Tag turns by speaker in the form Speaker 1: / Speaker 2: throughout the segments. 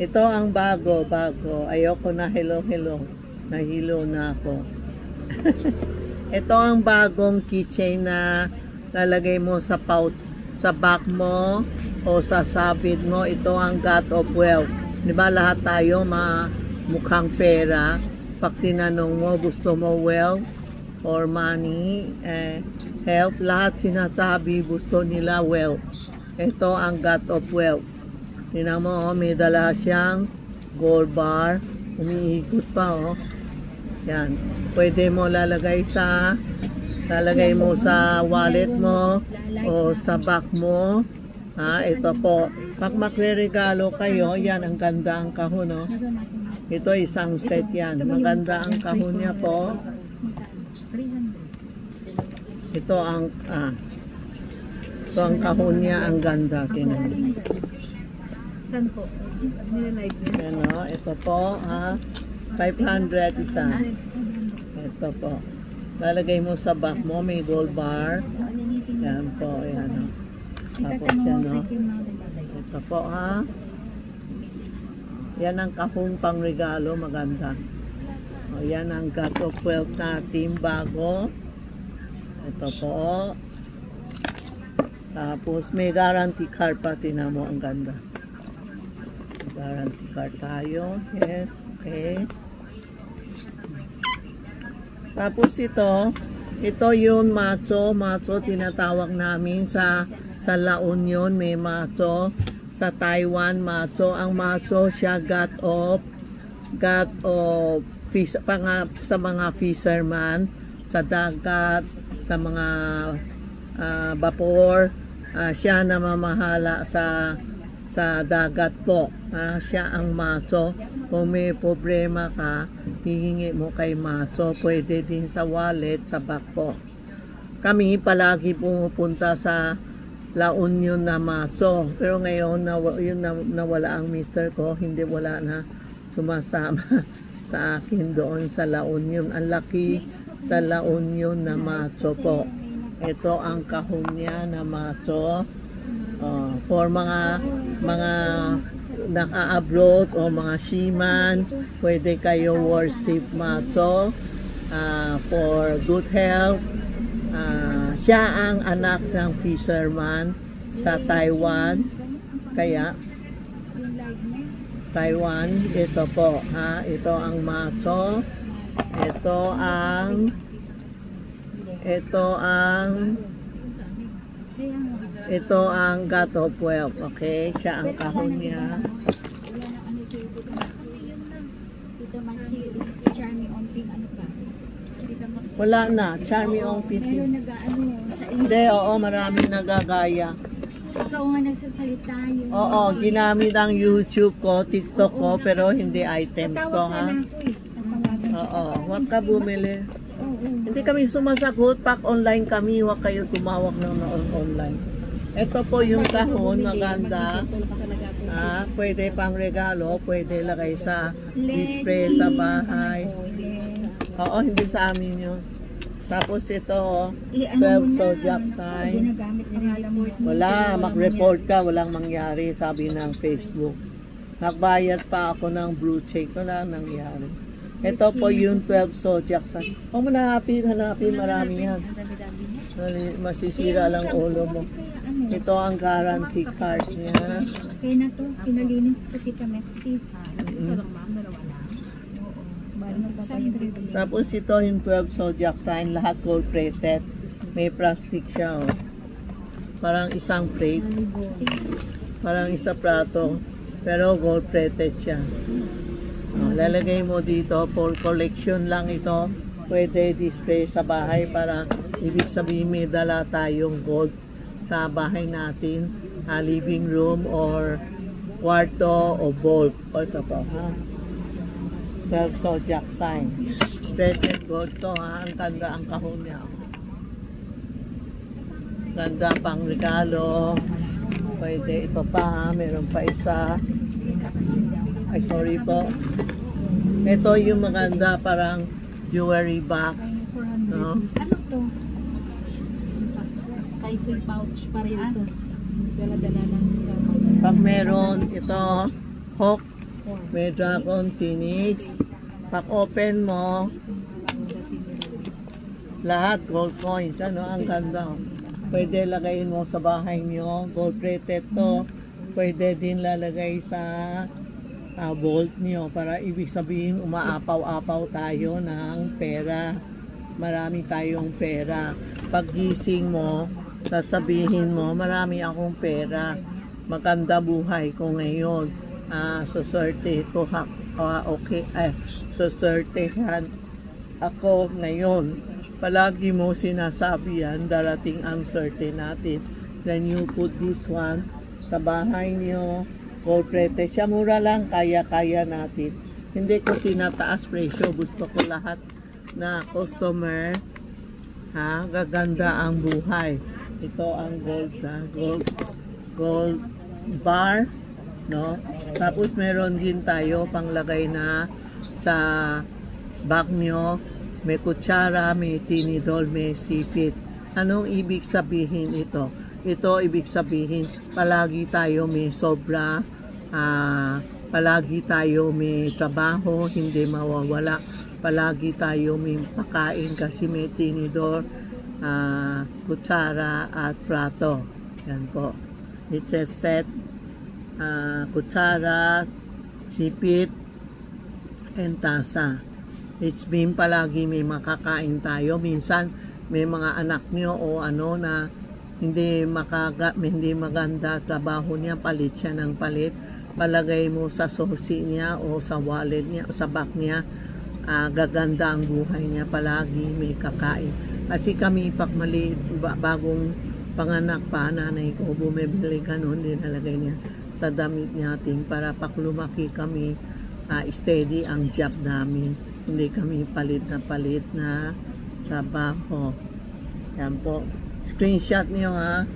Speaker 1: Ito ang bago. Ayoko na hello. Nahilo na ako. Ito ang bagong keychain na lalagay mo sa pouch, sa back mo o sa sabit mo. Ito ang God of Wealth. Diba lahat tayo mukhang pera. Pag tinanong mo, gusto mo wealth or money, health, lahat sinasabi gusto nila wealth. Ito ang God of Wealth. Tingnan mo, may dala siyang gold bar. Umiikot pa, oh. Yan. Pwede mo lalagay mo sa wallet mo o sa bag mo. Ito po. Pag magre-regalo kayo, yan, ang ganda ang kahon, no? Ito, isang set yan. Maganda ang kahon niya po. Ito ang kahon niya, ang ganda. Tingnan mo.
Speaker 2: Saan po? Nilalive niya?
Speaker 1: Ano, ito po, 500 isa. Ito po. Lalagay mo sa back mo, may gold bar. Yan po, yan. Tapos yan, no? Ito po, yan ang kahong pang regalo, maganda. O, yan ang God of Wealth natin, bago. Ito po. Tapos may guarantee card pa, tingnan mo, ang ganda. Guarantee card tayo. Yes, okay. Tapos ito yung macho, tinatawag namin sa La Union, may macho. Sa Taiwan, macho. Ang macho siya God of fish, sa mga fisherman, sa dagat, sa mga vapor, siya na mamahala sa dagat po. Siya ang macho. Kung may problema ka, hihingi mo kay macho. Pwede din sa wallet, sa bag po. Kami palagi pumupunta sa La Union na macho. Pero ngayon, nawala ang mister ko. Hindi, wala na sumasama sa akin doon sa La Union. Ang laki sa La Union na macho po. Ito ang kahon niya na macho. For mga naka-abroad o mga seaman, pwede kayo worship macho for good health. Siya ang anak ng fisherman sa Taiwan. Kaya Taiwan, ito po, ito ang macho. Ito ang God of Wealth, okay? Siya ang kahon niya. Wala na, Charmy Ong Piti. Hindi, oo, maraming nagagaya.
Speaker 2: Ikaw nga nagsasalita yun.
Speaker 1: Oo, ginamit ang YouTube ko, TikTok ko, pero hindi items ko, ha? Oo, huwag ka bumili. Hindi kami sumasagot, pag online kami, huwag kayo tumawag ng online. Ito po yung kahon, maganda. Pwede pang regalo, pwede lagay sa display sa bahay. Oo, hindi sa amin yun. Tapos ito, 12 zodiac sign. Wala, mag-report ka, walang mangyari, sabi ng Facebook. Nagbayad pa ako ng blue check, wala nangyari. Ito po yung 12 zodiac sign. Huwag mo hanapin, marami yan. Masisira lang ulo mo. Ito ang guarantee card niya.
Speaker 2: Kaya na to, pinalinis ko kita Mexi.
Speaker 1: Tapos ito yung 12 zodiac sign, lahat gold plated. May plastic siya, oh. Parang isang plate. Parang isang plato. Pero gold plated siya. Lalagay mo dito, for collection lang ito. Pwede display sa bahay para ibig sabihin may dala tayong gold sa bahay natin, living room or kwarto o vault. Ito po, 12 zodiac sign. Plated gold to, ang ganda ang kahon niya. Ganda pang regalo. Pwede ito pa, meron pa isa. Ay, sorry po. Ito yung maganda, parang jewelry box. No?
Speaker 2: Ano to? Kaisul pouch pa rin ito. Dala-dala lang sa...
Speaker 1: Pag meron ito, hook, May dragon phoenix. Pag open mo, lahat gold coins. Ano, ang ganda. Pwede lagayin mo sa bahay nyo. Gold plated to. Pwede din lalagay sa vault nyo para ibig sabihin umaapaw-apaw tayo ng pera. Marami tayong pera. Paggising mo, sasabihin mo, marami akong pera. Maganda buhay ko ngayon. Suswerte ko susortehan ako ngayon. Palagi mo sinasabi yan, darating ang swerte natin. Then you put this one sa bahay niyo. Gold plated siya, mura lang, kaya-kaya natin. Hindi ko tinataas presyo, gusto ko lahat na customer gaganda ang buhay. Ito ang gold bar, no? Tapos meron din tayo panglagay na sa bag nyo. May kutsara, may tinidor, may sipit. Anong ibig sabihin ito? Ito ibig sabihin palagi tayo may sobra, palagi tayo may trabaho, hindi mawawala. Palagi tayo may pakain kasi may tinidor, kutsara at plato. Yan po. It's a set, kutsara, sipit, and tasa. It's been palagi may makakain tayo. Minsan may mga anak nyo o ano na hindi maganda trabaho niya, palit siya ng palit. Palagay mo sa susi niya o sa wallet niya o sa bag niya. Gaganda ang buhay niya, palagi may kakain. Kasi kami maliit, bagong panganak pa, nanay ko bumibili ganun, dinalagay niya sa damit natin para pag lumaki kami, steady ang job namin, hindi kami palit na trabaho. Yan po, screenshot niyo ha.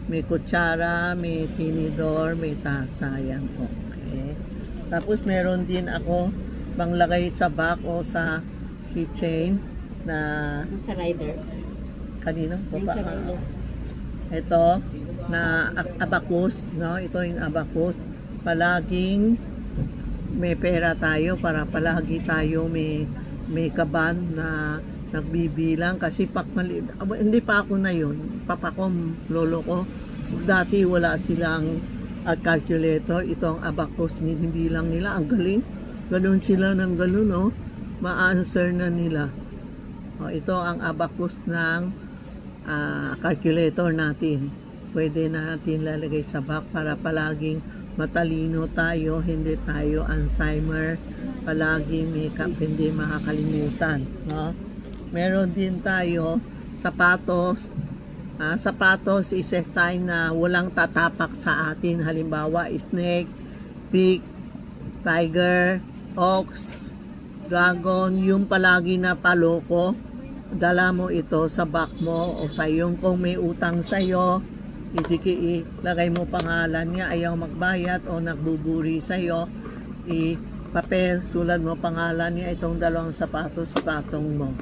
Speaker 1: May kutsara, may tinidor, may tasa. Yan po. Okay. Tapos meron din ako panglagay sa bag o sa keychain na
Speaker 2: Sa rider.
Speaker 1: kanino po
Speaker 2: Sa
Speaker 1: pa?
Speaker 2: rider.
Speaker 1: Ito na abacus, no? Ito yung abacus. Palaging may pera tayo para palagi tayo may kaban na nagbibilang kasi hindi pa ako na yun. Papa ko, lolo ko, dati wala silang calculator. Ito ang abacus, binibilang nila. Ang galing. Ganun sila ng ganun, no? Ma-answer na nila. Ito ang abacus ng calculator natin. Pwede natin lalagay sa bag para palaging matalino tayo, hindi tayo Alzheimer, palagi hindi makakalimutan, no? Meron din tayo sapatos. Sapatos is a sign na walang tatapak sa atin. Halimbawa, snake, pig, tiger, ox, dragon, yung palagi na paloko. Dala mo ito sa bag mo o sa iyong, kung may utang sa iyo, ilagay mo pangalan niya, ayaw magbayad o nagbuburi sa iyo, papel, sulat mo pangalan niya, itong dalawang sapatos, patong mo.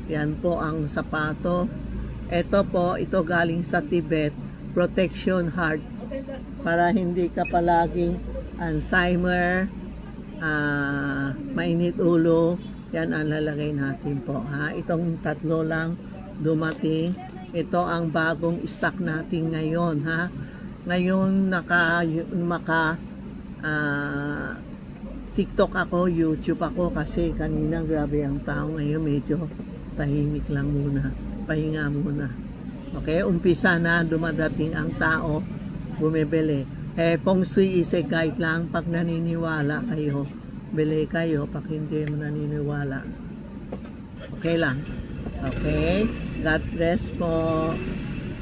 Speaker 1: Yan po ang sapato. Ito po, ito galing sa Tibet, protection heart, para hindi ka palaging Alzheimer, mainit ulo. Yan ang lalagay natin po, ha. Itong tatlo lang dumating. Ito ang bagong stock natin ngayon, ha. Ngayon TikTok ako, YouTube ako kasi kanina grabe ang tao ngayon, medyo tahimik lang muna, pahinga muna. Okay, umpisa na dumadating ang tao, bumibili. Feng Shui is a guide lang, pag naniniwala kayo, bili kayo, pag hindi mo naniniwala. Okay lang. Okay, God bless po.